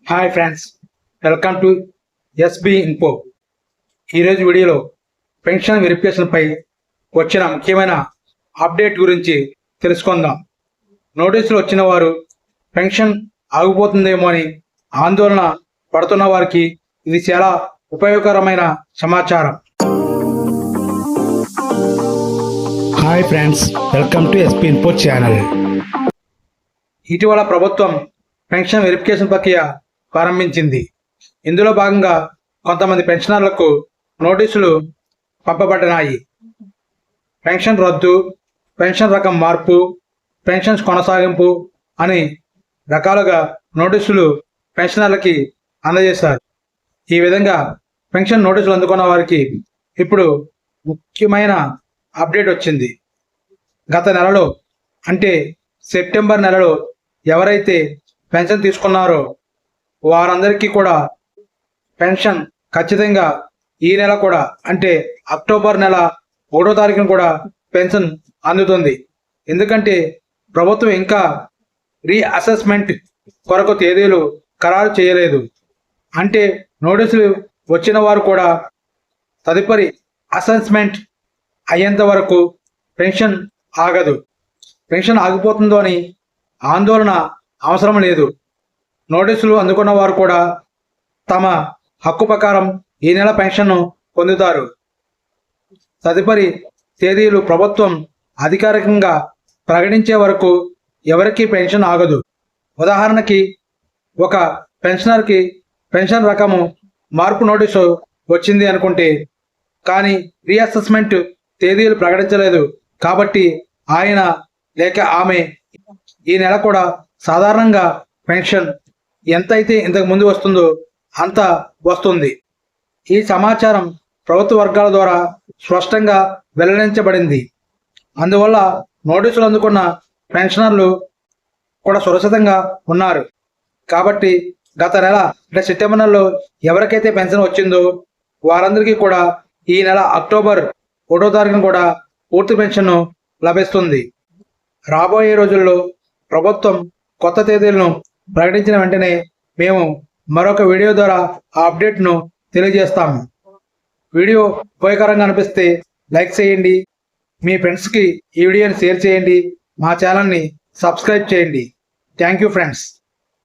Hi friends, welcome to SB info. ఈరోజు వీడియోలో pension వెరిఫికేషన్పై వచ్చిన ముఖ్యమైన అప్డేట్ గురించి తెలుసుకుందాం. నోటీసులు వచ్చిన వారు పెన్షన్ ఆగిపోతుందేమో అని ఆందోళన పడుతున్న వారికి ఇది చాలా ఉపయోగకరమైన సమాచారం. Hi friends, welcome to SB info channel. ఇటీవల ప్రభుత్వం పెన్షన్ వెరిఫికేషన్ ప్రక్రియ ప్రారంభించింది. ఇందులో భాగంగా కొంతమంది పెన్షనర్లకు నోటీసులు పంపబడినాయి. పెన్షన్ రద్దు, పెన్షన్ రకం మార్పు, పెన్షన్ కొనసాగింపు అని రకాలుగా నోటీసులు పెన్షనర్లకి అందజేశారు. ఈ విధంగా పెన్షన్ నోటీసులు అందుకున్న వారికి ఇప్పుడు ముఖ్యమైన అప్డేట్ వచ్చింది. గత నెలలో అంటే సెప్టెంబర్ నెలలో ఎవరైతే పెన్షన్ తీసుకున్నారో వారందరికీ కూడా పెన్షన్ ఖచ్చితంగా ఈ నెల కూడా అంటే అక్టోబర్ నెల 1వ తారీఖున కూడా పెన్షన్ అందుతుంది. ఎందుకంటే ప్రభుత్వం ఇంకా రీఅసెస్మెంట్ కొరకు తేదీలు ఖరారు చేయలేదు. అంటే నోటీసులు వచ్చిన వారు కూడా తదుపరి అసెస్మెంట్ అయ్యేంత వరకు పెన్షన్ ఆగదు. పెన్షన్ ఆగిపోతుందో అని ఆందోళన అవసరం లేదు. నోటీసులు అందుకున్న వారు కూడా తమ హక్కు ప్రకారం ఈ నెల పెన్షన్ను పొందుతారు. తదుపరి తేదీలు ప్రభుత్వం అధికారికంగా ప్రకటించే వరకు ఎవరికీ పెన్షన్ ఆగదు. ఉదాహరణకి ఒక పెన్షనర్కి పెన్షన్ రకము మార్పు నోటీసు వచ్చింది అనుకుంటే, కానీ రీఅసెస్మెంట్ తేదీలు ప్రకటించలేదు కాబట్టి ఆయన లేక ఆమె ఈ నెల కూడా సాధారణంగా పెన్షన్ ఎంతైతే ఇంతకు ముందు వస్తుందో అంత వస్తుంది. ఈ సమాచారం ప్రభుత్వ వర్గాల ద్వారా స్పష్టంగా వెల్లడించబడింది. అందువల్ల నోటీసులు అందుకున్న పెన్షనర్లు కూడా సురక్షితంగా ఉన్నారు. కాబట్టి గత నెల అంటే సెప్టెంబర్ నెలలో ఎవరికైతే పెన్షన్ వచ్చిందో వారందరికీ కూడా ఈ నెల అక్టోబర్ 1వ తారీఖున కూడా పూర్తి పెన్షన్ లభిస్తుంది. రాబోయే రోజుల్లో ప్రభుత్వం కొత్త తేదీలను ప్రకటించిన వెంటనే మేము మరొక వీడియో ద్వారా ఆ అప్డేట్ను తెలియజేస్తాము. వీడియో ఉపయోగకరంగా అనిపిస్తే లైక్ చేయండి, మీ ఫ్రెండ్స్కి ఈ వీడియోని షేర్ చేయండి, మా ఛానల్ని సబ్స్క్రైబ్ చేయండి. Thank you friends.